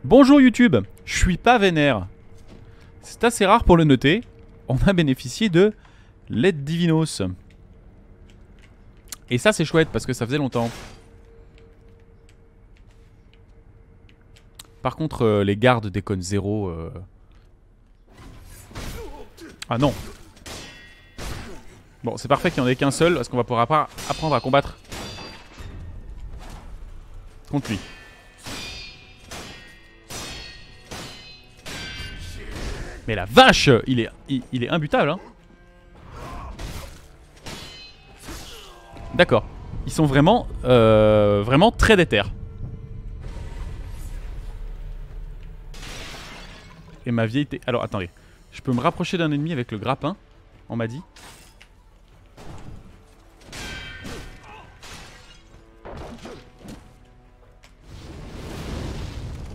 Bonjour YouTube, je suis pas vénère. C'est assez rare pour le noter. On a bénéficié de l'aide Divinos. Et ça c'est chouette parce que ça faisait longtemps. Par contre les gardes déconnent zéro. Ah non. Bon c'est parfait qu'il n'y en ait qu'un seul parce qu'on va pouvoir apprendre à combattre contre lui. Mais la vache, il est imbutable hein. D'accord. Ils sont vraiment très déter. Et ma vieille... Alors attendez. Je peux me rapprocher d'un ennemi avec le grappin. On m'a dit.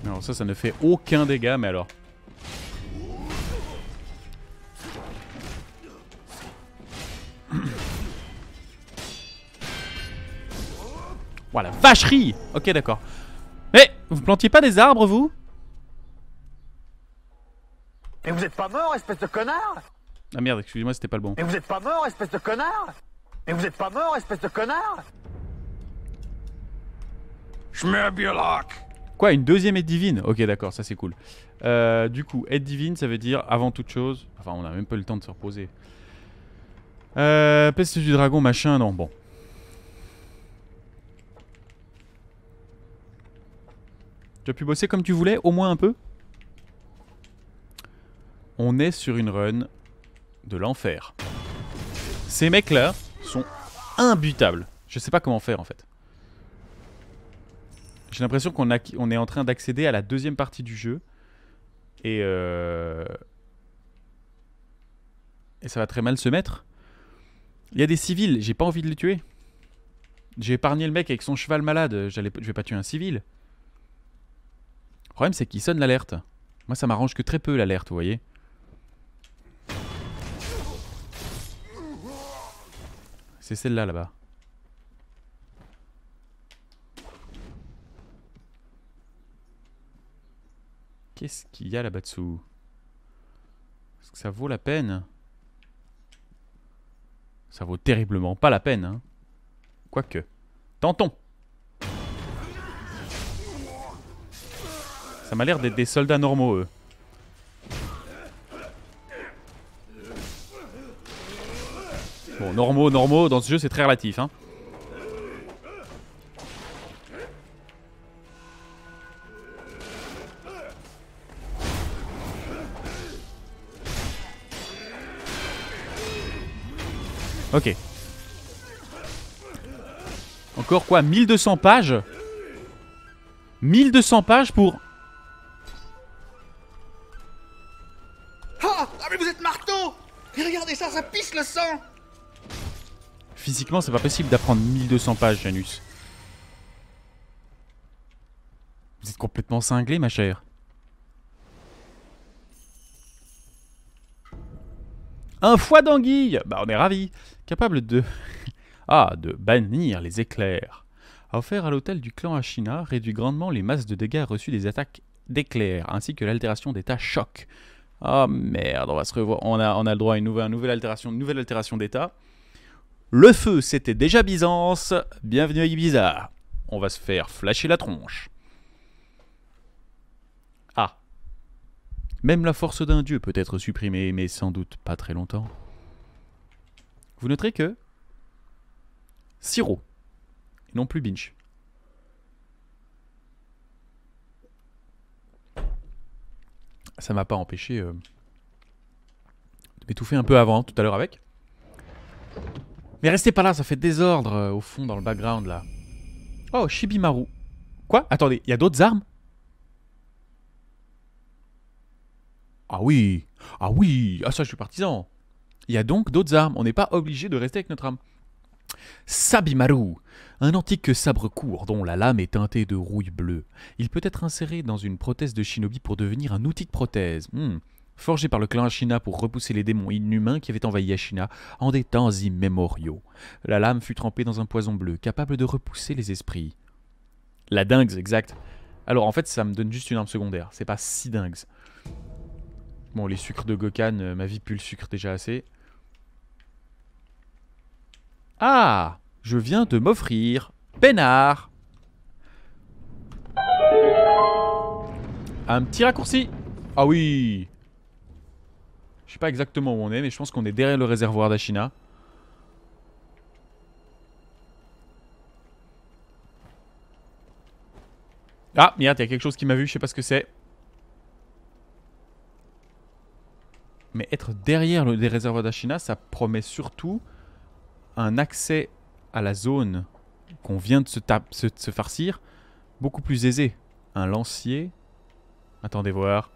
Non ça ne fait aucun dégât mais alors. Voilà, vacherie. Ok, d'accord. Mais vous plantiez pas des arbres, vous? Mais vous êtes pas mort, espèce de connard! Ah merde, excusez-moi, c'était pas le bon. Mais vous êtes pas mort, espèce de connard! Mais vous êtes pas mort, espèce de connard! Schmerbierlock. Quoi, une deuxième aide divine? Ok, d'accord, ça c'est cool. Du coup, aide divine, ça veut dire avant toute chose... Enfin, on a même pas eu le temps de se reposer. Peste du dragon, machin, non, bon. Tu as pu bosser comme tu voulais, au moins un peu? On est sur une run de l'enfer. Ces mecs-là sont imbutables. Je sais pas comment faire en fait. J'ai l'impression qu'on est en train d'accéder à la deuxième partie du jeu. Et ça va très mal se mettre. Il y a des civils, j'ai pas envie de les tuer. J'ai épargné le mec avec son cheval malade. Je vais pas tuer un civil. Le problème c'est qu'il sonne l'alerte. Moi ça m'arrange que très peu l'alerte, vous voyez. C'est celle-là là-bas. Qu'est-ce qu'il y a là-bas dessous? Est-ce que ça vaut la peine? Ça vaut terriblement pas la peine, hein. Quoique. Tentons. Ça m'a l'air d'être des soldats normaux, eux. Bon, normaux, dans ce jeu, c'est très relatif, hein. Ok. Encore quoi? 1200 pages? 1200 pages pour... Ah! Ah mais vous êtes marteau! Et regardez ça, ça pisse le sang! Physiquement, c'est pas possible d'apprendre 1200 pages, Janus. Vous êtes complètement cinglé, ma chère. Un foie d'anguille! Bah, on est ravis. Capable de... ah, de bannir les éclairs. A offert à l'hôtel du clan Ashina, réduit grandement les masses de dégâts reçus des attaques d'éclairs, ainsi que l'altération d'état choc. Oh merde, on va se revoir. On a le droit à une nouvelle altération d'état. Le feu, c'était déjà Byzance. Bienvenue à Ibiza. On va se faire flasher la tronche. Ah. Même la force d'un dieu peut être supprimée, mais sans doute pas très longtemps. Vous noterez que... Siro. Et non plus Binch. Ça m'a pas empêché de m'étouffer un peu avant, tout à l'heure avec. Mais restez pas là, ça fait désordre au fond dans le background là. Oh, Shibimaru. Quoi? Attendez, il y a d'autres armes? Ah oui, ah oui, ah ça je suis partisan. Il y a donc d'autres armes, on n'est pas obligé de rester avec notre arme. Sabimaru, un antique sabre court dont la lame est teintée de rouille bleue. Il peut être inséré dans une prothèse de shinobi pour devenir un outil de prothèse. Forgé par le clan Ashina pour repousser les démons inhumains qui avaient envahi Ashina en des temps immémoriaux. La lame fut trempée dans un poison bleu, capable de repousser les esprits. La dingue, exact. Alors en fait ça me donne juste une arme secondaire. C'est pas si dingue. Bon les sucres de Gokan, ma vie pue le sucre déjà assez. Ah, je viens de m'offrir peinard. Un petit raccourci. Ah oui. Je sais pas exactement où on est, mais je pense qu'on est derrière le réservoir d'Ashina. Ah, merde, il y a quelque chose qui m'a vu, je sais pas ce que c'est. Mais être derrière le réservoir d'Ashina, ça promet surtout un accès à la zone qu'on vient de se farcir beaucoup plus aisé. Un lancier. Attendez voir.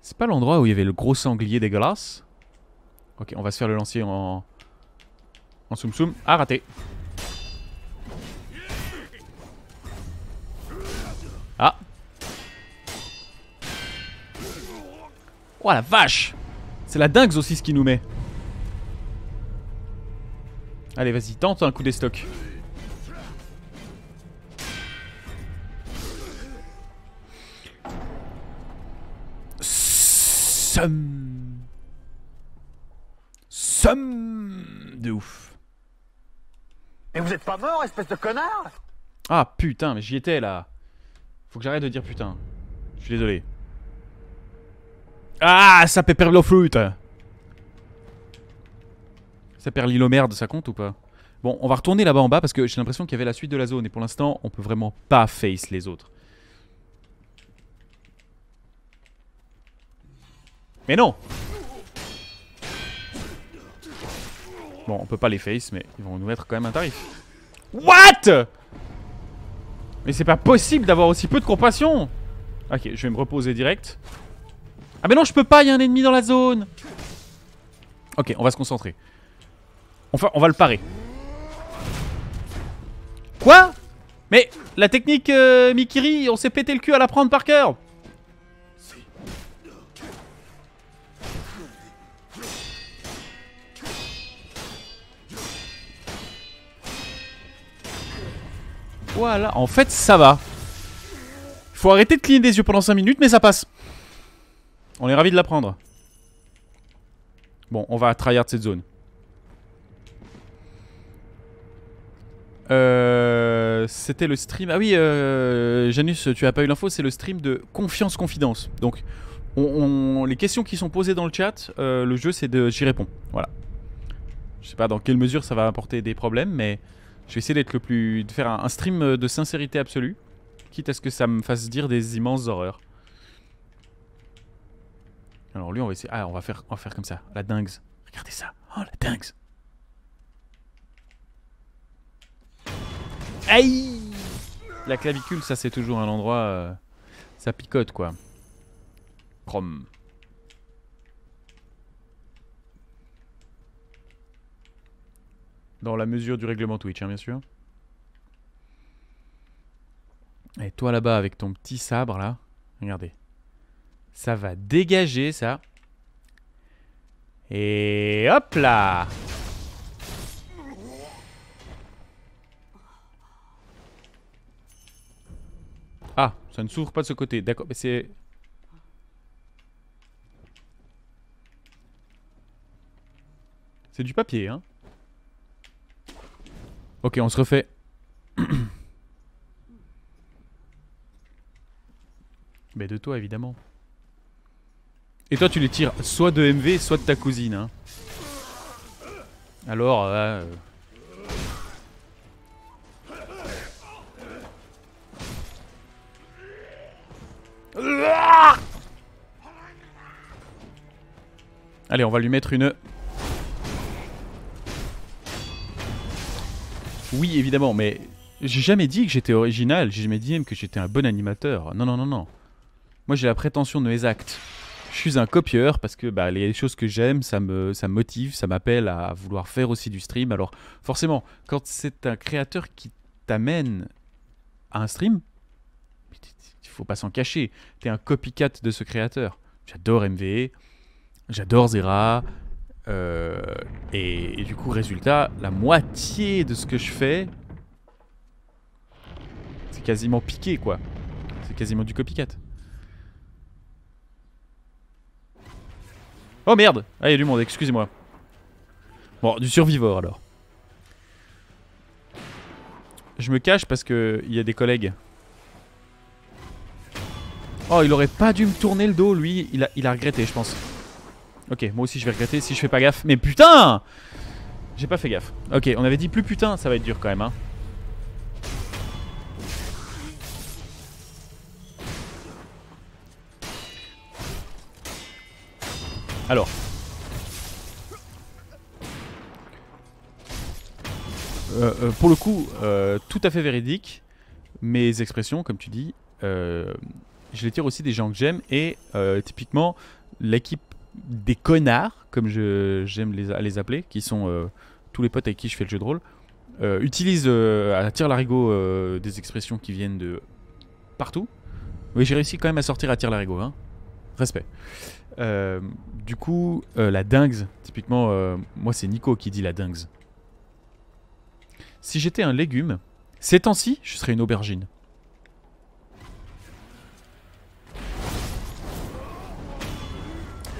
C'est pas l'endroit où il y avait le gros sanglier dégueulasse? Ok, on va se faire le lancier en soum soum. Ah, raté. Ah. Oh la vache! C'est la dingue aussi ce qui nous met. Allez, vas-y, tente un coup d'estoc. Somme de ouf. Mais vous êtes pas mort, espèce de connard? Ah putain, mais j'y étais là. Faut que j'arrête de dire putain. Je suis désolé. Ah, ça pépère le fruit. Ça perd l'île merde, ça compte ou pas? Bon, on va retourner là-bas en bas parce que j'ai l'impression qu'il y avait la suite de la zone. Et pour l'instant, on peut vraiment pas face les autres. Mais non! Bon, on peut pas les face, mais ils vont nous mettre quand même un tarif. What? Mais c'est pas possible d'avoir aussi peu de compassion! Ok, je vais me reposer direct. Ah mais non, je peux pas, il y a un ennemi dans la zone! Ok, on va se concentrer. On va le parer. Quoi? Mais la technique Mikiri, on s'est pété le cul à la prendre par cœur! Voilà, en fait ça va. Faut arrêter de cligner des yeux pendant 5 minutes, mais ça passe. On est ravis de l'apprendre. Bon, on va tryhard cette zone. C'était le stream... Ah oui, Janus, tu as pas eu l'info, c'est le stream de Confiance Confidence. Donc, les questions qui sont posées dans le chat, le jeu c'est de... J'y réponds, voilà. Je sais pas dans quelle mesure ça va apporter des problèmes, mais... Je vais essayer d'être le plus... de faire un stream de sincérité absolue. Quitte à ce que ça me fasse dire des immenses horreurs. Alors lui on va essayer... Ah on va faire comme ça. La dingue. Regardez ça. Oh la dingue. Aïe. La clavicule ça c'est toujours un endroit... ça picote quoi. Chrome. Dans la mesure du règlement Twitch, hein, bien sûr. Et toi là-bas avec ton petit sabre là, regardez. Ça va dégager ça. Et hop là. Ah, ça ne s'ouvre pas de ce côté. D'accord, mais c'est... C'est du papier, hein. Ok, on se refait. Mais de toi, évidemment. Et toi, tu les tires soit de MV, soit de ta cousine, hein. Alors, Allez, on va lui mettre une... Oui, évidemment, mais j'ai jamais dit que j'étais original. J'ai jamais dit même que j'étais un bon animateur. Non, non, non, non. Moi, j'ai la prétention de mes actes. Je suis un copieur parce que bah, les choses que j'aime, ça me motive, ça m'appelle à vouloir faire aussi du stream. Alors, forcément, quand c'est un créateur qui t'amène à un stream, il faut pas s'en cacher. T'es un copycat de ce créateur. J'adore MV, j'adore Zera. Et du coup, résultat, la moitié de ce que je fais, c'est quasiment piqué, quoi. C'est quasiment du copycat. Oh merde! Ah, il y a du monde, excusez-moi. Bon, du survivor alors. Je me cache parce que il y a des collègues. Oh, il aurait pas dû me tourner le dos, lui. Il a regretté, je pense. Ok, moi aussi je vais regretter si je fais pas gaffe. Mais putain! J'ai pas fait gaffe. Ok, on avait dit plus putain, ça va être dur quand même, hein. Alors. Pour le coup, tout à fait véridique. Mes expressions, comme tu dis, je les tire aussi des gens que j'aime. Et typiquement, l'équipe des connards, comme j'aime les appeler, qui sont tous les potes avec qui je fais le jeu de rôle, utilise à tire-larigot des expressions qui viennent de partout. Oui, j'ai réussi quand même à sortir à tire-larigot, hein. Respect. Du coup, la dingue, typiquement, moi c'est Nico qui dit la dingue. Si j'étais un légume, ces temps-ci, je serais une aubergine.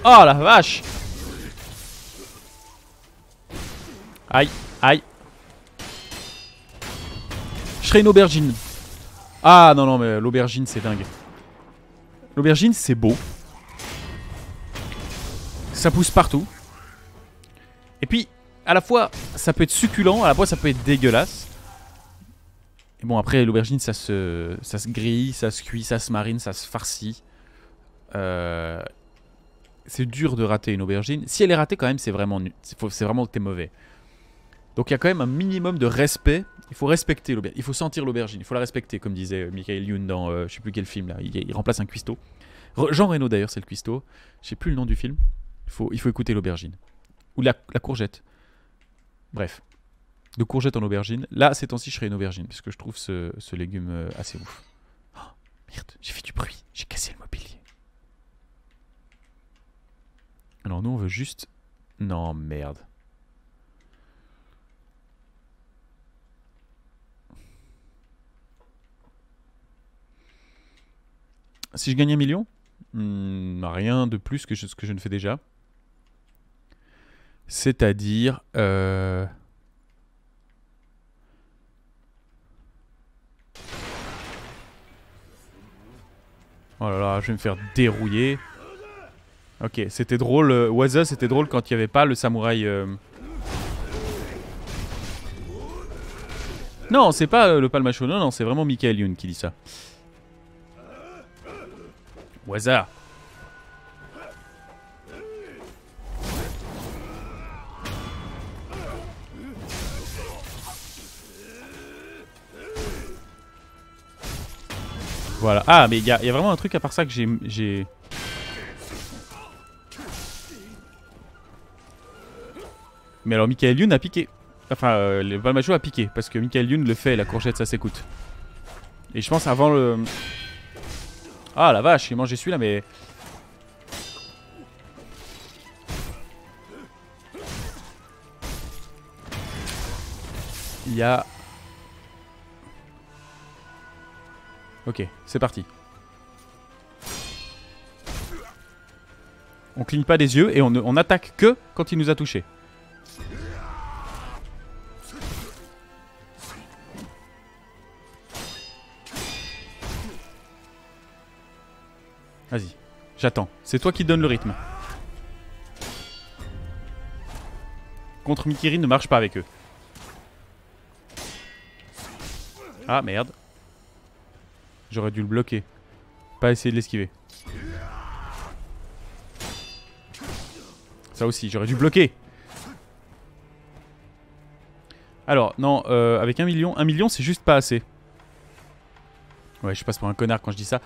Oh la vache! Aïe, aïe. Je serais une aubergine. Ah non, non, mais l'aubergine c'est dingue. L'aubergine c'est beau. Ça pousse partout. Et puis, à la fois, ça peut être succulent, à la fois ça peut être dégueulasse. Et bon, après, l'aubergine, ça se grille, ça se cuit, ça se marine, ça se farcit. C'est dur de rater une aubergine. Si elle est ratée, quand même, c'est vraiment nul. C'est vraiment que t'es mauvais. Donc il y a quand même un minimum de respect. Il faut respecter l'aubergine. Il faut sentir l'aubergine. Il faut la respecter, comme disait Michael Youn dans je sais plus quel film là. Il remplace un cuistot. Jean Reno d'ailleurs, c'est le cuistot. Je sais plus le nom du film. Il faut écouter l'aubergine. Ou la courgette. Bref. De courgette en aubergine. Là, ces temps-ci, je serais une aubergine. Parce que je trouve ce légume assez ouf. Oh, merde, j'ai fait du bruit. J'ai cassé le mobilier. Alors nous, on veut juste... Non, merde. Si je gagne 1 million, rien de plus que ce que je ne fais déjà. C'est-à-dire... Oh là là, je vais me faire dérouiller. Ok, c'était drôle. Waza, c'était drôle quand il n'y avait pas le samouraï... Non, c'est pas le palmacho. Non, non, c'est vraiment Michael Youn qui dit ça. Waza. Voilà. Ah, mais il y a vraiment un truc à part ça que j'ai... Mais alors, Michael Youn a piqué. Enfin, le Palmacho a piqué. Parce que Michael Youn le fait, la courgette, ça s'écoute. Et je pense avant le... Ah, la vache, j'ai mangé celui-là, mais... Il y a... Ok, c'est parti. On cligne pas des yeux et on attaque que quand il nous a touché. Vas-y, j'attends. C'est toi qui donne le rythme. Contre Mikiri ne marche pas avec eux. Ah merde. J'aurais dû le bloquer. Pas essayer de l'esquiver. Ça aussi, j'aurais dû bloquer. Alors, non, avec 1 million. 1 million, c'est juste pas assez. Ouais, je passe pour un connard quand je dis ça.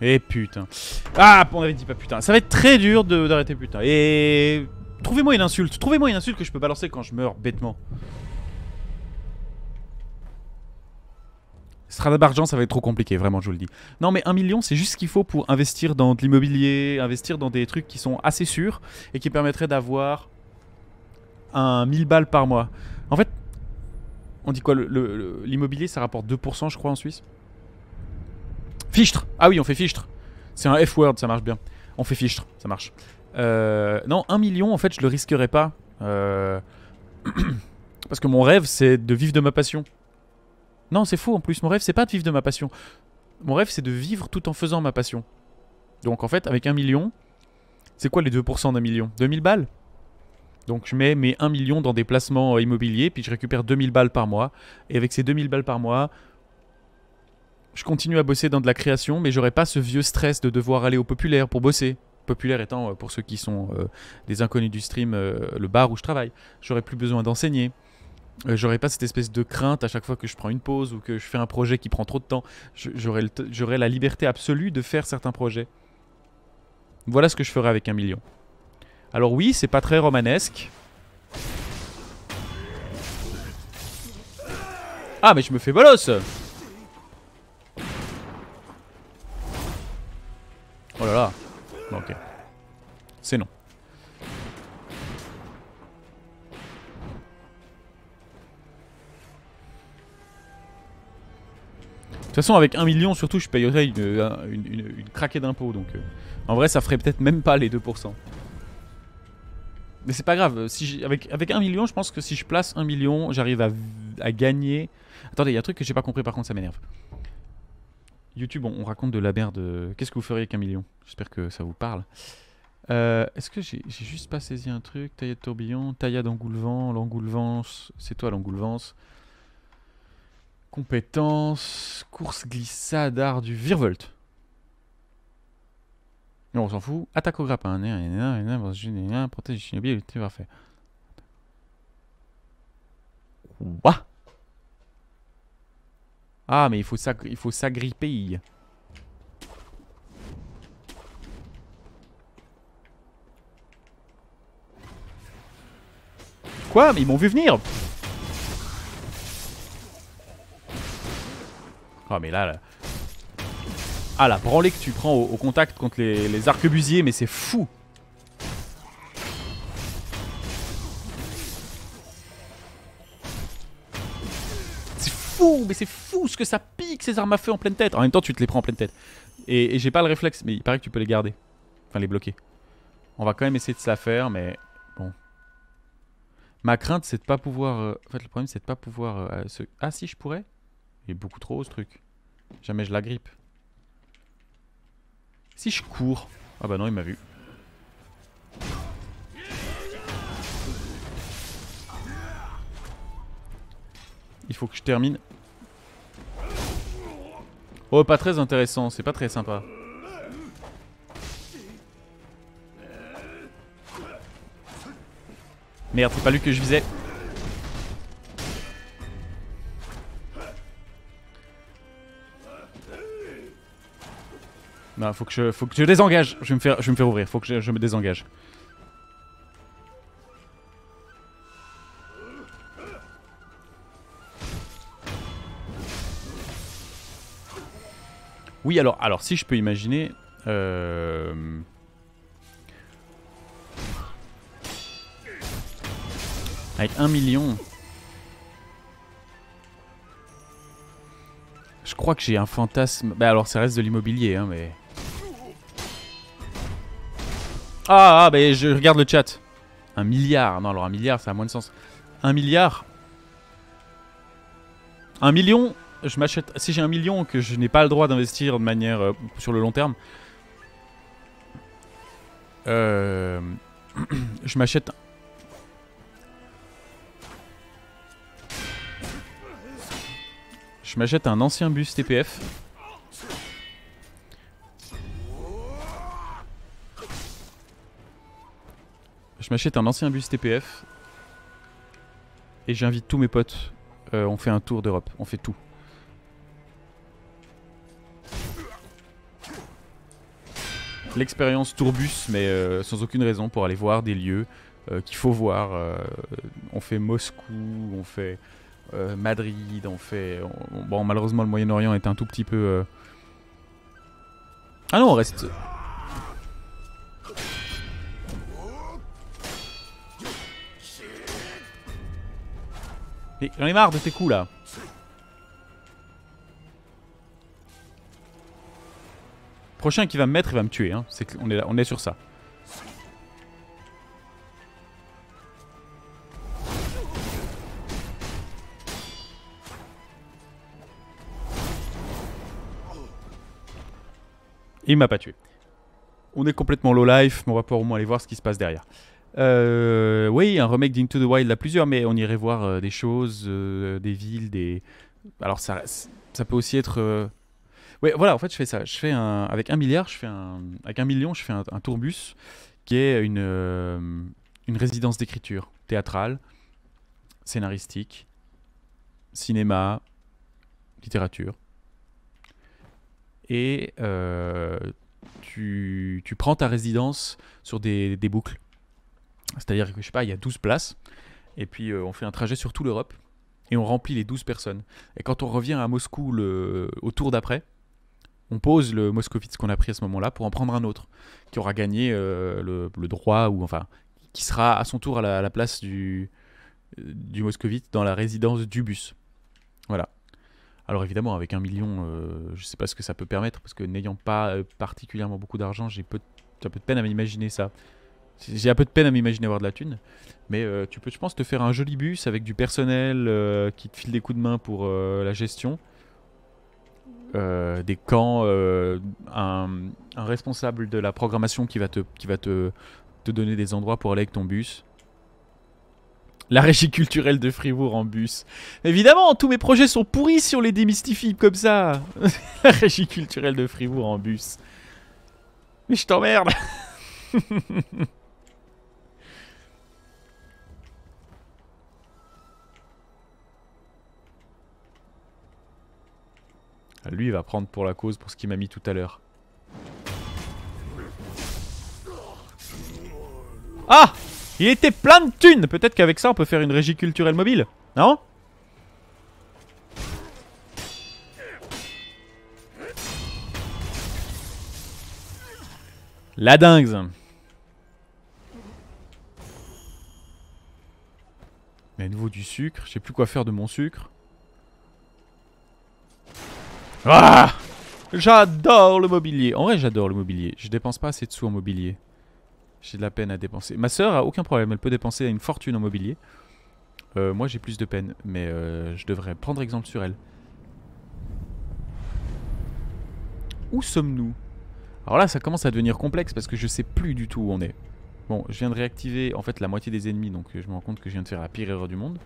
Et putain. Ah, on avait dit pas putain. Ça va être très dur d'arrêter putain. Et... Trouvez-moi une insulte. Trouvez-moi une insulte que je peux balancer quand je meurs bêtement. Stradabargent, ça va être trop compliqué, vraiment, je vous le dis. Non, mais 1 million, c'est juste ce qu'il faut pour investir dans de l'immobilier, investir dans des trucs qui sont assez sûrs et qui permettraient d'avoir un 1000 balles par mois. En fait, on dit quoi, l'immobilier ça rapporte 2% je crois en Suisse. Fichtre. Ah oui, on fait fichtre. C'est un F-word, ça marche bien. On fait fichtre, ça marche. Non, 1 million en fait je le risquerais pas. Parce que mon rêve c'est de vivre de ma passion. Non, c'est faux en plus, mon rêve c'est pas de vivre de ma passion. Mon rêve c'est de vivre tout en faisant ma passion. Donc en fait avec 1 million, c'est quoi les 2% d'un million? 2000 balles. Donc je mets mes 1 million dans des placements immobiliers, puis je récupère 2000 balles par mois. Et avec ces 2000 balles par mois, je continue à bosser dans de la création, mais j'aurai pas ce vieux stress de devoir aller au Populaire pour bosser. Populaire étant, pour ceux qui sont des inconnus du stream, le bar où je travaille. J'aurai plus besoin d'enseigner. J'aurai pas cette espèce de crainte à chaque fois que je prends une pause ou que je fais un projet qui prend trop de temps. J'aurai la liberté absolue de faire certains projets. Voilà ce que je ferai avec 1 million. Alors oui, c'est pas très romanesque. Ah mais je me fais bolos. Oh là là. Bon, ok. C'est non. De toute façon, avec 1 million, surtout, je payerais une craquée d'impôts. Donc, en vrai, ça ferait peut-être même pas les 2%. Mais c'est pas grave. Si avec 1 million, je pense que si je place 1 million, j'arrive à gagner. Attendez, il y a un truc que j'ai pas compris, par contre, ça m'énerve. YouTube, on raconte de la merde. Qu'est-ce que vous feriez avec 1 million? J'espère que ça vous parle. Est-ce que j'ai juste pas saisi un truc? Taillade tourbillon, taillade engoulevent, l'engoulevence. C'est toi l'engoulevence. Compétences, course glissade, art du virevolt. Non, on s'en fout. Attaque au grappin. Protège shinobi, c'est parfait. Ouah. Ah, mais il faut s'agripper. Quoi? Mais ils m'ont vu venir. Ah mais là... Ah la branlée que tu prends au contact contre les arquebusiers, mais c'est fou. C'est fou, mais c'est fou ce que ça pique ces armes à feu en pleine tête. En même temps tu te les prends en pleine tête. Et j'ai pas le réflexe, mais il paraît que tu peux les garder. Enfin les bloquer. On va quand même essayer de se la faire, mais bon. Ma crainte c'est de pas pouvoir... En fait le problème c'est de pas pouvoir... Ah si je pourrais. Il est beaucoup trop haut ce truc. Jamais je la grippe. Si je cours... Ah bah non, il m'a vu. Il faut que je termine. Oh, pas très intéressant. C'est pas très sympa. Merde, c'est pas lui que je visais. Non, faut que je désengage. Je vais me faire ouvrir. Faut que je me désengage. Oui, alors si je peux imaginer... Avec 1 million... Je crois que j'ai un fantasme... Bah alors ça reste de l'immobilier, hein, mais... Ah, bah je regarde le chat. 1 milliard. Non, alors 1 milliard, ça a moins de sens. 1 milliard. 1 million, je m'achète... Si j'ai 1 million que je n'ai pas le droit d'investir de manière... sur le long terme... je m'achète... Je m'achète un ancien bus TPF. Je m'achète un ancien bus TPF. Et j'invite tous mes potes. On fait un tour d'Europe. On fait tout. L'expérience tourbus, mais sans aucune raison, pour aller voir des lieux qu'il faut voir. On fait Moscou, on fait Madrid, on fait... Bon, malheureusement, le Moyen-Orient est un tout petit peu... Ah non, on reste... Mais j'en ai marre de tes coups là. Prochain qui va me mettre, il va me tuer. Hein. On est sur ça. Il m'a pas tué. On est complètement low life, mais on va pouvoir au moins aller voir ce qui se passe derrière. Oui, un remake d'Into the Wild à plusieurs, mais on irait voir des choses, des villes, des... Alors ça peut aussi être... Ouais, voilà, en fait je fais ça. Avec 1 milliard, avec 1 million, je fais un tourbus qui est une résidence d'écriture théâtrale, scénaristique, cinéma, littérature. Et tu prends ta résidence sur des boucles. C'est-à-dire que, je sais pas, il y a 12 places. Et puis, on fait un trajet sur toute l'Europe. Et on remplit les 12 personnes. Et quand on revient à Moscou au tour d'après, on pose le Moscovitz qu'on a pris à ce moment-là pour en prendre un autre. Qui aura gagné le droit, ou enfin, qui sera à son tour à la place du Moscovitz dans la résidence du bus. Voilà. Alors évidemment, avec 1 million, je sais pas ce que ça peut permettre, parce que n'ayant pas particulièrement beaucoup d'argent, j'ai un peu de peine à m'imaginer ça. J'ai un peu de peine à m'imaginer avoir de la thune. Mais tu peux, je pense, te faire un joli bus avec du personnel qui te file des coups de main pour la gestion. Des camps, un responsable de la programmation qui va te donner des endroits pour aller avec ton bus. La régie culturelle de Fribourg en bus. Évidemment, tous mes projets sont pourris si on les démystifie comme ça. La régie culturelle de Fribourg en bus. Mais je t'emmerde. Lui, il va prendre pour la cause pour ce qu'il m'a mis tout à l'heure. Ah! Il était plein de thunes. Peut-être qu'avec ça, on peut faire une régie culturelle mobile. Non? La dingue. Mais à nouveau du sucre. Je sais plus quoi faire de mon sucre. Ah! J'adore le mobilier. En vrai, j'adore le mobilier. Je dépense pas assez de sous en mobilier. J'ai de la peine à dépenser. Ma soeur a aucun problème, elle peut dépenser une fortune en mobilier. Moi j'ai plus de peine, mais je devrais prendre exemple sur elle. Où sommes-nous? Alors là ça commence à devenir complexe parce que je sais plus du tout où on est. Bon, je viens de réactiver en fait la moitié des ennemis, donc je me rends compte que je viens de faire la pire erreur du monde.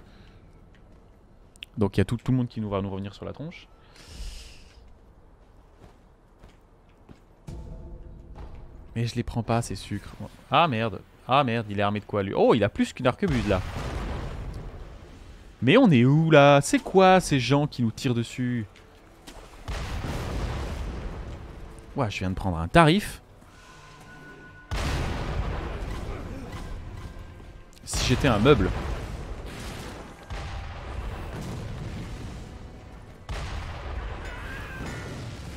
Donc il y a tout le monde qui va nous revenir sur la tronche. Mais je les prends pas ces sucres. Ah merde. Ah merde, il est armé de quoi lui? Oh, il a plus qu'une arquebuse là. Mais on est où là? C'est quoi ces gens qui nous tirent dessus? Ouais, je viens de prendre un tarif. Si j'étais un meuble.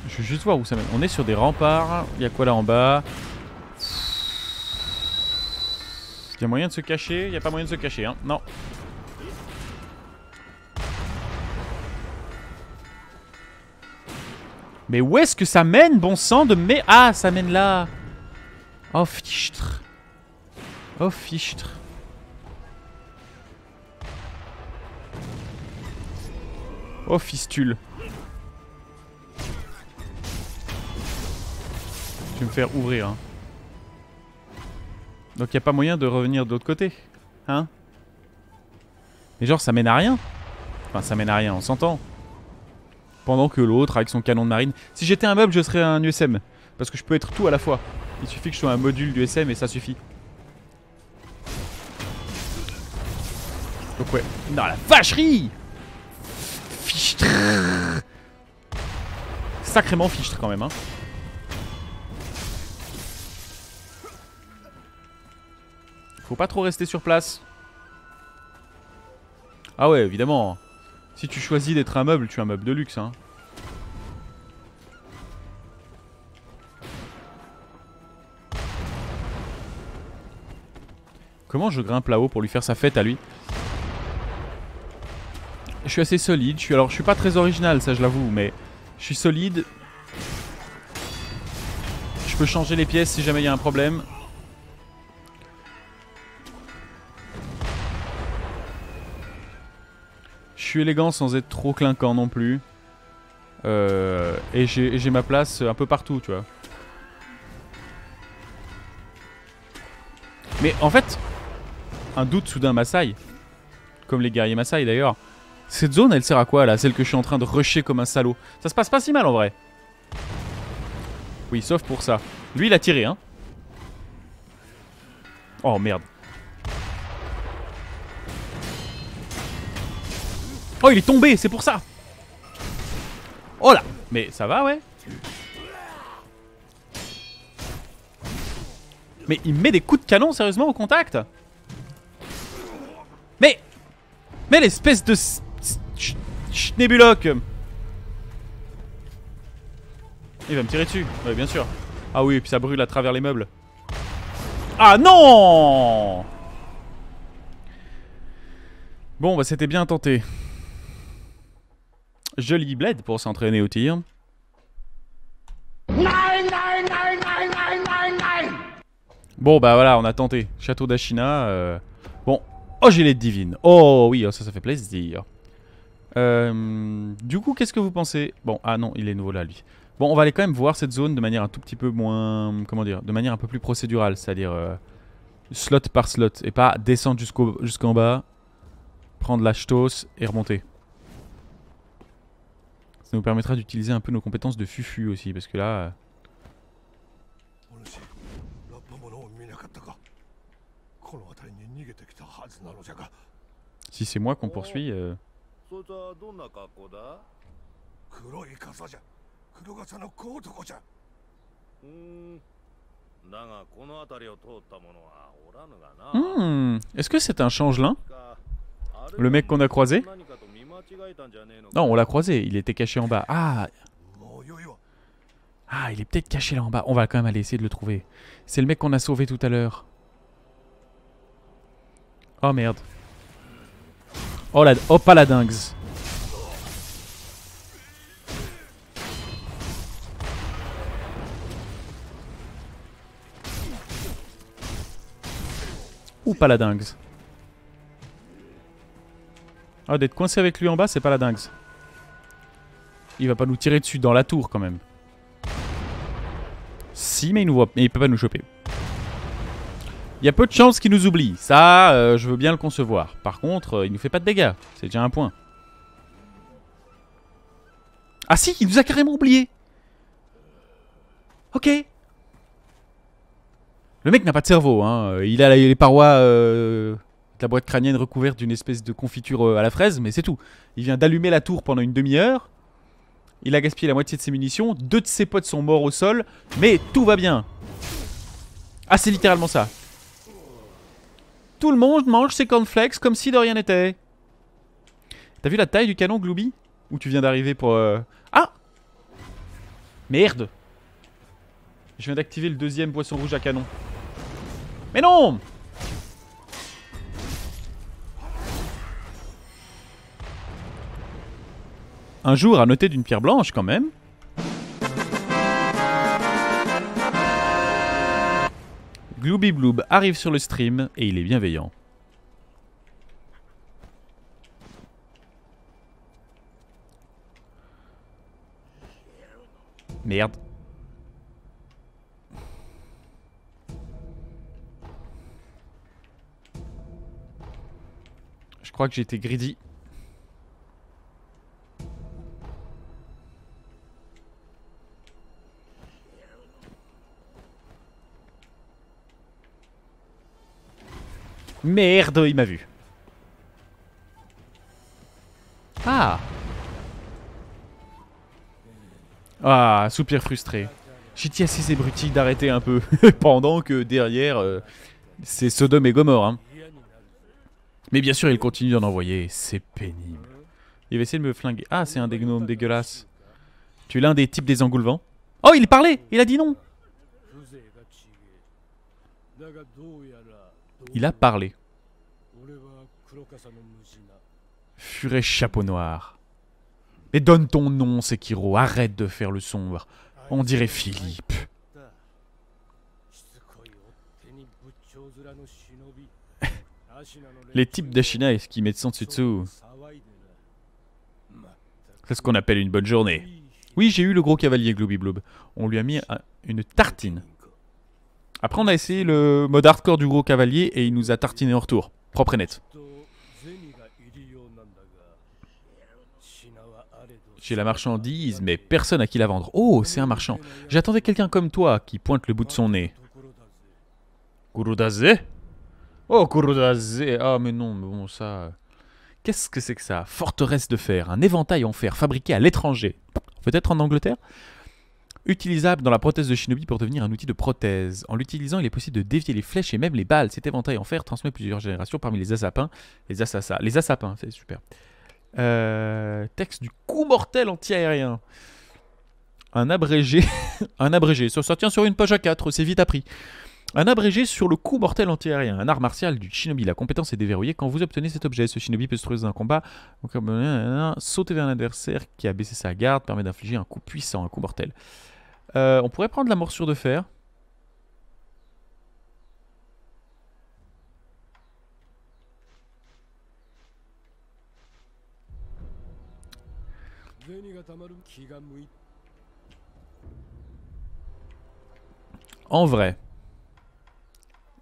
Je veux juste voir où ça mène. On est sur des remparts. Il y a quoi là en bas? Il y a moyen de se cacher? Il n'y a pas moyen de se cacher, hein? Non. Mais où est-ce que ça mène, bon sang de mes... Ah, ça mène là. Oh, fichtre. Oh, fichtre. Oh, fistule. Je vais me faire ouvrir, hein. Donc il n'y a pas moyen de revenir de l'autre côté. Hein? Mais genre ça mène à rien. Enfin ça mène à rien, on s'entend. Pendant que l'autre avec son canon de marine. Si j'étais un meuble je serais un USM. Parce que je peux être tout à la fois. Il suffit que je sois un module d'USM et ça suffit. Donc ouais. Non la vacherie. Fichtre. Sacrément fichtre quand même hein. Faut pas trop rester sur place. Ah ouais, évidemment. Si tu choisis d'être un meuble, tu es un meuble de luxe, hein. Comment je grimpe là-haut pour lui faire sa fête à lui? Je suis assez solide. Alors, je suis pas très original, ça je l'avoue, mais je suis solide. Je peux changer les pièces si jamais il y a un problème. Je suis élégant sans être trop clinquant non plus. Et j'ai ma place un peu partout, tu vois. Mais en fait, un doute soudain Maasai, comme les guerriers Maasai d'ailleurs. Cette zone, elle sert à quoi là? Celle que je suis en train de rusher comme un salaud. Ça se passe pas si mal en vrai. Oui, sauf pour ça. Lui, il a tiré, hein. Oh merde. Oh, il est tombé, c'est pour ça. Oh là. Mais ça va, ouais. Mais il met des coups de canon, sérieusement, au contact? Mais l'espèce de... Schnebuloc. Il va me tirer dessus, ouais, bien sûr. Ah oui, et puis ça brûle à travers les meubles. Ah non! Bon, bah c'était bien tenté. Joli bled pour s'entraîner au tir. Bon, bah voilà, on a tenté. Château d'Ashina. Bon. Oh, j'ai l'aide divine. Oh oui, ça fait plaisir. Du coup, qu'est-ce que vous pensez? Bon, ah non, il est nouveau là, lui. Bon, on va aller quand même voir cette zone de manière un tout petit peu moins... Comment dire? De manière un peu plus procédurale, c'est-à-dire slot par slot. Et pas descendre jusqu'en bas, prendre la ch'tos et remonter. Ça nous permettra d'utiliser un peu nos compétences de fufu aussi, parce que là... Si c'est moi qu'on poursuit... Est-ce que c'est un changelin? Le mec qu'on a croisé? Non, on l'a croisé, il était caché en bas. Ah, il est peut-être caché là en bas. On va quand même aller essayer de le trouver. C'est le mec qu'on a sauvé tout à l'heure. Oh merde. Oh pas la dingue. Ou pas la dingue. Ah, d'être coincé avec lui en bas, c'est pas la dingue. Il va pas nous tirer dessus dans la tour quand même. Si, mais il nous voit, mais il peut pas nous choper. Il y a peu de chances qu'il nous oublie. Ça, je veux bien le concevoir. Par contre, il nous fait pas de dégâts. C'est déjà un point. Ah si, il nous a carrément oublié. Ok. Le mec n'a pas de cerveau, hein. Il a les parois de la boîte crânienne recouverte d'une espèce de confiture à la fraise, mais c'est tout. Il vient d'allumer la tour pendant une demi-heure. Il a gaspillé la moitié de ses munitions. 2 de ses potes sont morts au sol. Mais tout va bien. Ah, c'est littéralement ça. Tout le monde mange ses cornflakes comme si de rien n'était. T'as vu la taille du canon, Glooby? Où tu viens d'arriver pour... Ah! Merde! Je viens d'activer le deuxième poisson rouge à canon. Mais non! Un jour à noter d'une pierre blanche quand même. Glooby Bloob arrive sur le stream et il est bienveillant. Merde. Je crois que j'ai été greedy. Merde, il m'a vu. Ah. Ah, soupir frustré. J'ai dit à ces abrutis d'arrêter un peu. Pendant que derrière, c'est Sodome et Gomorre. Hein. Mais bien sûr, il continue d'en envoyer. C'est pénible. Il va essayer de me flinguer. Ah, c'est un des gnomes dégueulasses. Tu es l'un des types des engoulevents. Oh, il parlait. Il a dit non. Il a parlé. Furet chapeau noir. Mais donne ton nom, Sekiro. Arrête de faire le sombre. On dirait Philippe. Les types d'Ashina qui mettent Sansutsu. C'est ce qu'on appelle une bonne journée. Oui, j'ai eu le gros cavalier Glooby Bloob. On lui a mis une tartine. Après, on a essayé le mode hardcore du gros cavalier et il nous a tartiné en retour. Propre et net. J'ai la marchandise, mais personne à qui la vendre. Oh, c'est un marchand. J'attendais quelqu'un comme toi qui pointe le bout de son nez. Kurodaze? Oh, Kurodaze. Ah, mais non, mais bon, ça... Qu'est-ce que c'est que ça? Forteresse de fer. Un éventail en fer fabriqué à l'étranger. Peut-être en Angleterre? Utilisable dans la prothèse de Shinobi pour devenir un outil de prothèse. En l'utilisant, il est possible de dévier les flèches et même les balles. Cet éventail en fer transmet plusieurs générations parmi les asapins. Les asapins, c'est super. Texte du coup mortel anti-aérien. Un abrégé. Un abrégé. Ça tient sur une page A4, c'est vite appris. Un abrégé sur le coup mortel anti-aérien. Un art martial du shinobi. La compétence est déverrouillée quand vous obtenez cet objet. Ce shinobi peut se trouver dans un combat. Sauter vers un adversaire qui a baissé sa garde permet d'infliger un coup puissant, un coup mortel. On pourrait prendre la morsure de fer. En vrai,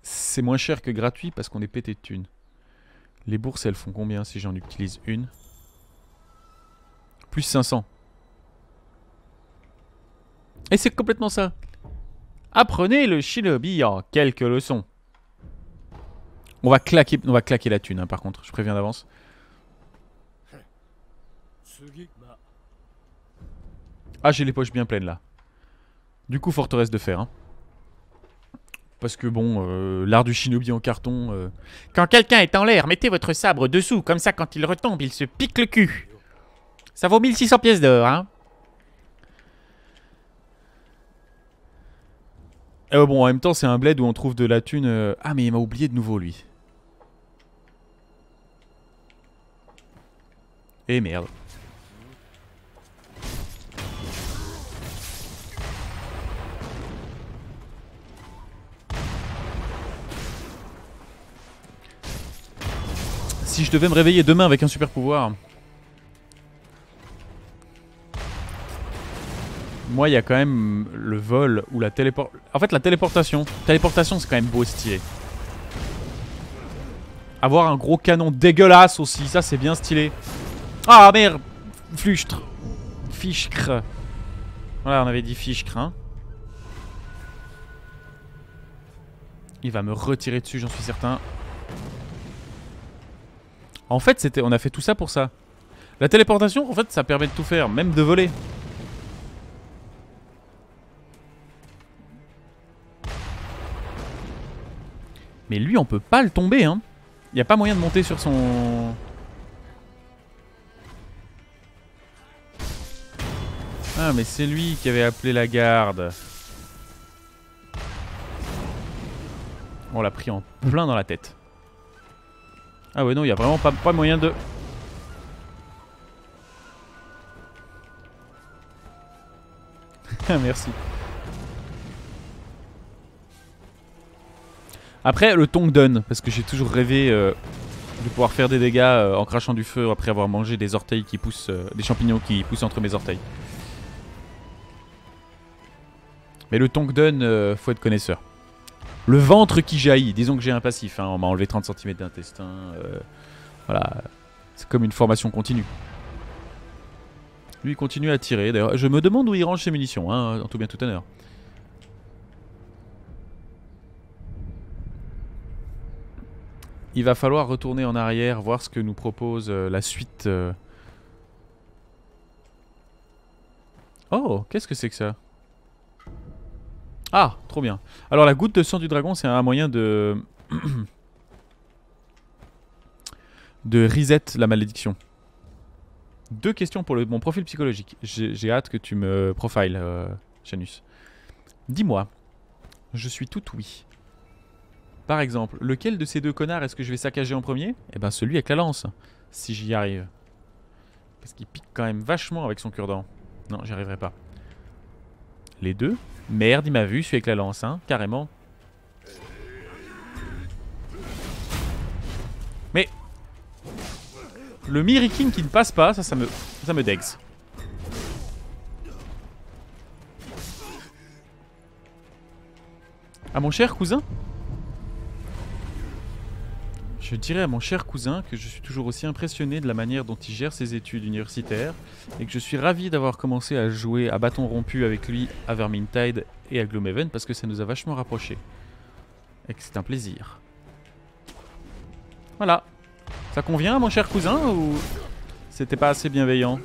c'est moins cher que gratuit parce qu'on est pété de thunes. Les bourses, elles font combien si j'en utilise une? Plus 500. Et c'est complètement ça. Apprenez le shinobi en quelques leçons. On va claquer la thune, hein, par contre, je préviens d'avance. Ah, j'ai les poches bien pleines là. Du coup, forteresse de fer. Hein. Parce que bon, l'art du shinobi en carton... Quand quelqu'un est en l'air, mettez votre sabre dessous. Comme ça, quand il retombe, il se pique le cul. Ça vaut 1600 pièces d'or, hein. Bon, en même temps, c'est un bled où on trouve de la thune... Ah, mais il m'a oublié de nouveau, lui. Eh merde. Si je devais me réveiller demain avec un super pouvoir... Moi, il y a quand même le vol ou la téléportation. En fait, la téléportation. Téléportation, c'est quand même beau stylé. Avoir un gros canon dégueulasse aussi, ça c'est bien stylé. Ah merde, Fluchtre. Fichcre. Voilà, on avait dit fichcre, hein. Il va me retirer dessus, j'en suis certain. En fait, on a fait tout ça pour ça. La téléportation, en fait, ça permet de tout faire, même de voler. Mais lui, on peut pas le tomber, hein. Il n'y a pas moyen de monter sur son... Ah, mais c'est lui qui avait appelé la garde. On l'a pris en plein dans la tête. Ah ouais, non, il n'y a vraiment pas moyen de... Merci. Après, le Tongdun, parce que j'ai toujours rêvé de pouvoir faire des dégâts en crachant du feu après avoir mangé des orteils qui poussent, des champignons qui poussent entre mes orteils. Mais le Tongdun, faut être connaisseur. Le ventre qui jaillit, disons que j'ai un passif, hein, on m'a enlevé 30 cm d'intestin, voilà, c'est comme une formation continue. Lui il continue à tirer, d'ailleurs je me demande où il range ses munitions, hein, en tout bien tout honneur. Il va falloir retourner en arrière, voir ce que nous propose la suite. Oh, qu'est-ce que c'est que ça? Ah, trop bien. Alors la goutte de sang du dragon, c'est un moyen de... de reset la malédiction. 2 questions pour mon profil psychologique. J'ai hâte que tu me profiles, Janus. Dis-moi, je suis tout oui. Par exemple, lequel de ces 2 connards est-ce que je vais saccager en premier? Eh ben celui avec la lance. Si j'y arrive. Parce qu'il pique quand même vachement avec son cure-dent. Non, j'y arriverai pas. Les deux. Merde, il m'a vu, celui avec la lance, hein, carrément. Mais... le Miriking qui ne passe pas, ça me dex. À mon cher cousin? Je dirais à mon cher cousin que je suis toujours aussi impressionné de la manière dont il gère ses études universitaires et que je suis ravi d'avoir commencé à jouer à bâton rompu avec lui à Vermintide et à Gloomhaven parce que ça nous a vachement rapprochés. Et que c'est un plaisir. Voilà. Ça convient à mon cher cousin ou c'était pas assez bienveillant?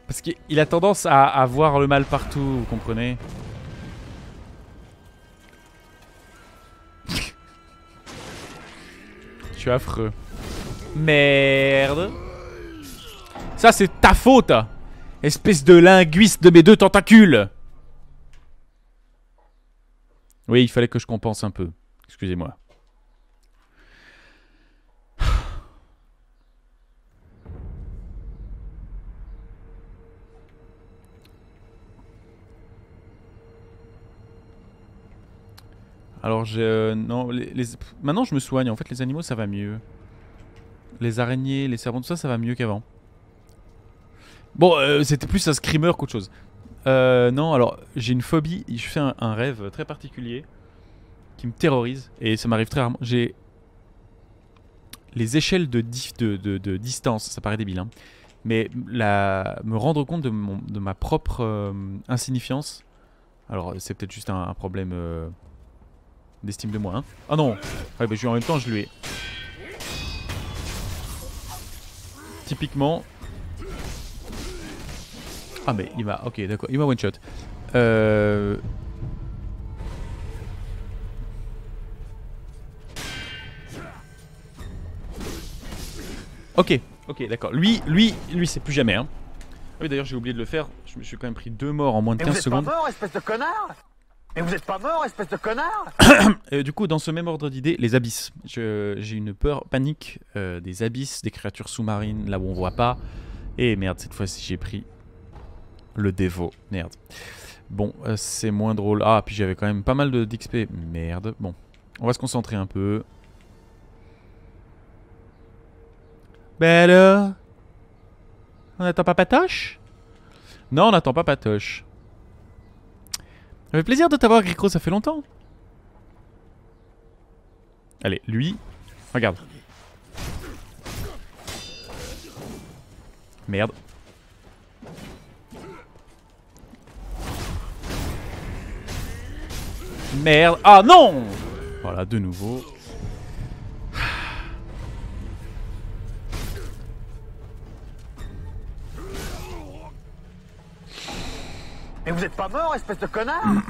Parce qu'il a tendance à voir le mal partout, vous comprenez? Je suis affreux. Merde. Ça c'est ta faute, espèce de linguiste de mes deux tentacules. Oui, il fallait que je compense un peu. Excusez-moi. Alors non, maintenant je me soigne. En fait les animaux ça va mieux. Les araignées, les serpents, tout ça, ça va mieux qu'avant. Bon, c'était plus un screamer qu'autre chose. Non, alors j'ai une phobie. Je fais un rêve très particulier qui me terrorise. Et ça m'arrive très rarement. J'ai les échelles de distance. Ça paraît débile, hein. Mais me rendre compte de ma propre insignifiance. Alors c'est peut-être juste un problème... d'estime de moi, hein. Ah non. Ouais, bah, en même temps, je lui ai... Typiquement... Ah mais il m'a... Ok, d'accord. Il m'a one-shot. Ok, d'accord. Lui, c'est plus jamais, hein. Ah oui, d'ailleurs, j'ai oublié de le faire. Je me suis quand même pris 2 morts en moins de 15 secondes. Mais vous êtes pas mort, espèce de connard! Mais vous êtes pas mort, espèce de connard! Du coup, dans ce même ordre d'idée, les abysses. J'ai une peur panique des abysses, des créatures sous-marines, là où on voit pas. Et merde, cette fois-ci, j'ai pris le dévot. Merde. Bon, c'est moins drôle. Ah, puis j'avais quand même pas mal d'XP. Merde. Bon, on va se concentrer un peu. Ben alors, on n'attend pas Patoche? Non, on n'attend pas Patoche. Ça fait plaisir de t'avoir, Gricro, ça fait longtemps. Allez, lui, regarde. Merde. Merde. Ah non! Voilà, de nouveau. Mais vous êtes pas mort, espèce de connard!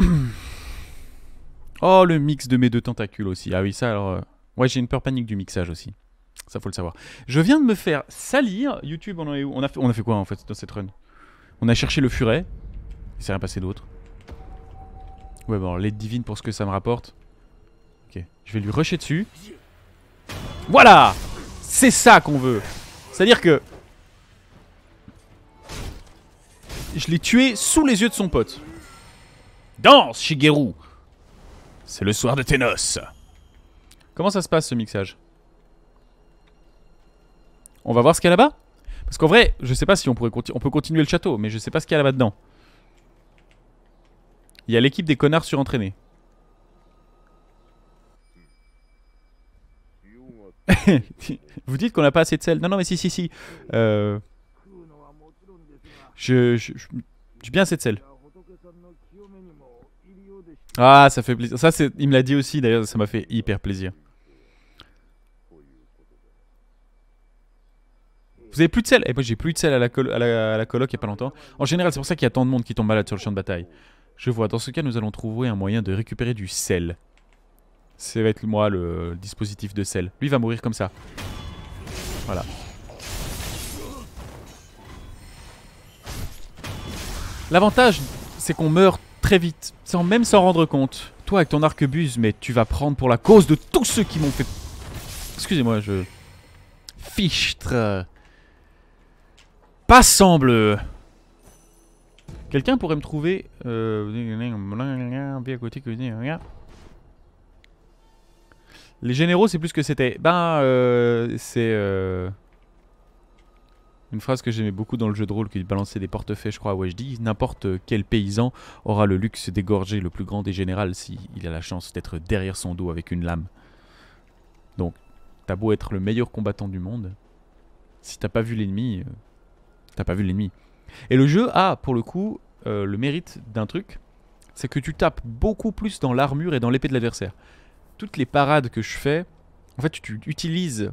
Oh, le mix de mes deux tentacules aussi. Ah oui, ça alors... Ouais, j'ai une peur panique du mixage aussi. Ça, faut le savoir. Je viens de me faire salir. YouTube, on en est où? On a fait quoi, en fait, dans cette run? On a cherché le furet. Il s'est rien passé d'autre. Ouais, bon, l'aide divine pour ce que ça me rapporte. Ok, je vais lui rusher dessus. Voilà! C'est ça qu'on veut. C'est-à-dire que... je l'ai tué sous les yeux de son pote. Danse, Shigeru! C'est le soir de tes noces. Comment ça se passe, ce mixage? On va voir ce qu'il y a là-bas? Parce qu'en vrai, je sais pas si on pourrait on peut continuer le château, mais je sais pas ce qu'il y a là-bas dedans. Il y a l'équipe des connards surentraînés. Vous dites qu'on n'a pas assez de sel. Non, non, mais si. J'ai bien assez de sel. Ah, ça fait plaisir. Ça, il me l'a dit aussi, d'ailleurs, ça m'a fait hyper plaisir. Vous avez plus de sel? Et moi, j'ai plus de sel à la coloc il y a pas longtemps. En général, c'est pour ça qu'il y a tant de monde qui tombe malade sur le champ de bataille. Je vois. Dans ce cas, nous allons trouver un moyen de récupérer du sel. Ça va être, moi, le dispositif de sel. Lui va mourir comme ça. Voilà. L'avantage, c'est qu'on meurt très vite, sans même s'en rendre compte. Toi, avec ton arquebuse, mais tu vas prendre pour la cause de tous ceux qui m'ont fait... Excusez-moi, fichtre. Pas semble. Quelqu'un pourrait me trouver... Les généraux, c'est plus ce que c'était. C'est... Une phrase que j'aimais beaucoup dans le jeu de rôle qui balançait des portefeuilles, je crois, à Weshdi. N'importe quel paysan aura le luxe d'égorger le plus grand des généraux s'il a la chance d'être derrière son dos avec une lame. Donc, t'as beau être le meilleur combattant du monde, si t'as pas vu l'ennemi, t'as pas vu l'ennemi. Et le jeu a, pour le coup, le mérite d'un truc, c'est que tu tapes beaucoup plus dans l'armure et dans l'épée de l'adversaire. Toutes les parades que je fais, en fait, tu utilises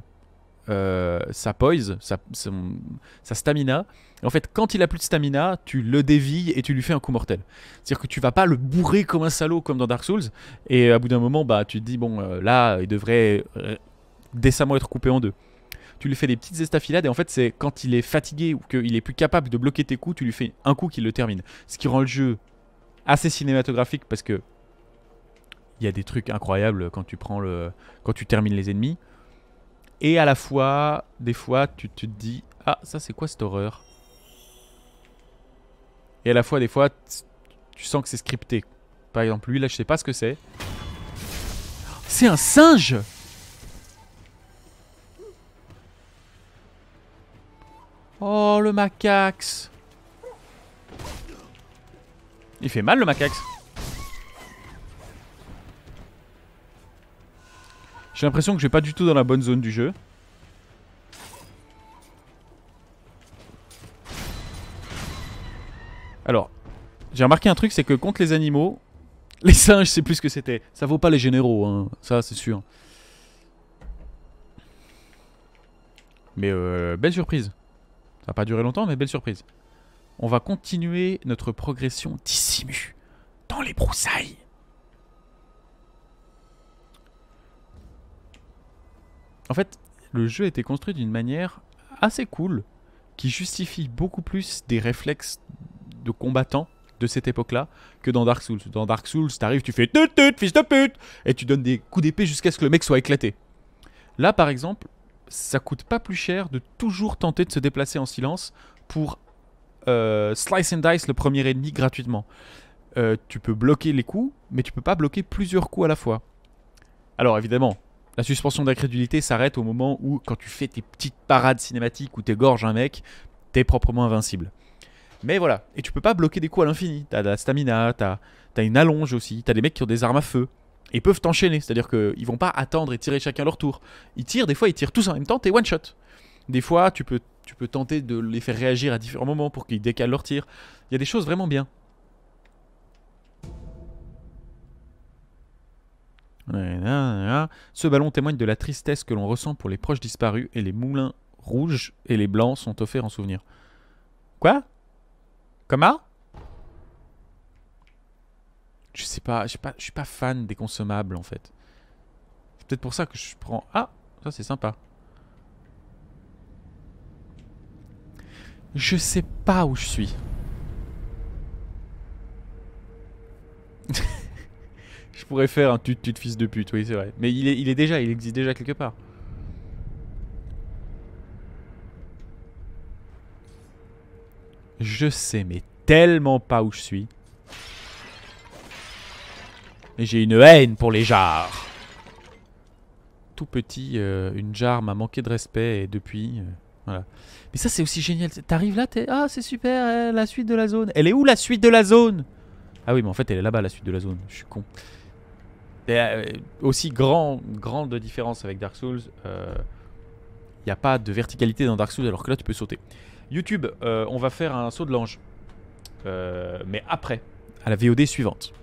sa poise, sa stamina. Et en fait, quand il a plus de stamina, tu le dévilles et tu lui fais un coup mortel. C'est-à-dire que tu vas pas le bourrer comme un salaud comme dans Dark Souls. Et à bout d'un moment, bah, tu te dis, bon, là, il devrait décemment être coupé en deux. Tu lui fais des petites estafilades et en fait, c'est quand il est fatigué ou qu'il est plus capable de bloquer tes coups, tu lui fais un coup qui le termine. Ce qui rend le jeu assez cinématographique parce que il y a des trucs incroyables quand tu termines les ennemis. Et à la fois, des fois, tu te dis, ah, ça c'est quoi cette horreur? Et à la fois, des fois, tu sens que c'est scripté. Par exemple, lui, là, je sais pas ce que c'est. C'est un singe! Oh, le macax! Il fait mal, le macax. J'ai l'impression que je vais pas du tout dans la bonne zone du jeu. Alors, j'ai remarqué un truc, c'est que contre les animaux, les singes, c'est plus ce que c'était. Ça vaut pas les généraux, hein. Ça c'est sûr. Mais belle surprise. Ça va pas durer longtemps, mais belle surprise. On va continuer notre progression dissimue dans les broussailles. En fait, le jeu a été construit d'une manière assez cool qui justifie beaucoup plus des réflexes de combattants de cette époque-là que dans Dark Souls. Dans Dark Souls, t'arrives, tu fais tut tut, fils de pute, et tu donnes des coups d'épée jusqu'à ce que le mec soit éclaté. Là, par exemple, ça coûte pas plus cher de toujours tenter de se déplacer en silence pour slice and dice le premier ennemi gratuitement. Tu peux bloquer les coups, mais tu peux pas bloquer plusieurs coups à la fois. Alors évidemment, la suspension d'incrédulité s'arrête au moment où, quand tu fais tes petites parades cinématiques où t'égorges un mec, t'es proprement invincible. Mais voilà, et tu peux pas bloquer des coups à l'infini. T'as de la stamina, t'as une allonge aussi, t'as des mecs qui ont des armes à feu. Et ils peuvent t'enchaîner, c'est-à-dire qu'ils vont pas attendre et tirer chacun leur tour. Ils tirent, des fois ils tirent tous en même temps, t'es one shot. Des fois tu peux tenter de les faire réagir à différents moments pour qu'ils décalent leur tir. Il y a des choses vraiment bien. Ce ballon témoigne de la tristesse que l'on ressent pour les proches disparus et les moulins rouges et les blancs sont offerts en souvenir. Quoi? Comment? Je sais pas, je suis pas fan des consommables en fait. C'est peut-être pour ça que je prends... Ah, ça c'est sympa. Je sais pas où je suis. Je pourrais faire un tut fils de pute, oui c'est vrai. Mais il existe déjà quelque part. Je sais mais tellement pas où je suis. Et j'ai une haine pour les jarres. Tout petit, une jarre m'a manqué de respect et depuis... voilà. Mais ça c'est aussi génial. T'arrives là, ah c'est super, la suite de la zone. Elle est où la suite de la zone? Ah oui mais en fait elle est là-bas la suite de la zone. Je suis con. Aussi grande différence avec Dark Souls. Il n'y a pas de verticalité dans Dark Souls alors que là tu peux sauter. YouTube, on va faire un saut de l'ange. Mais après, à la VOD suivante.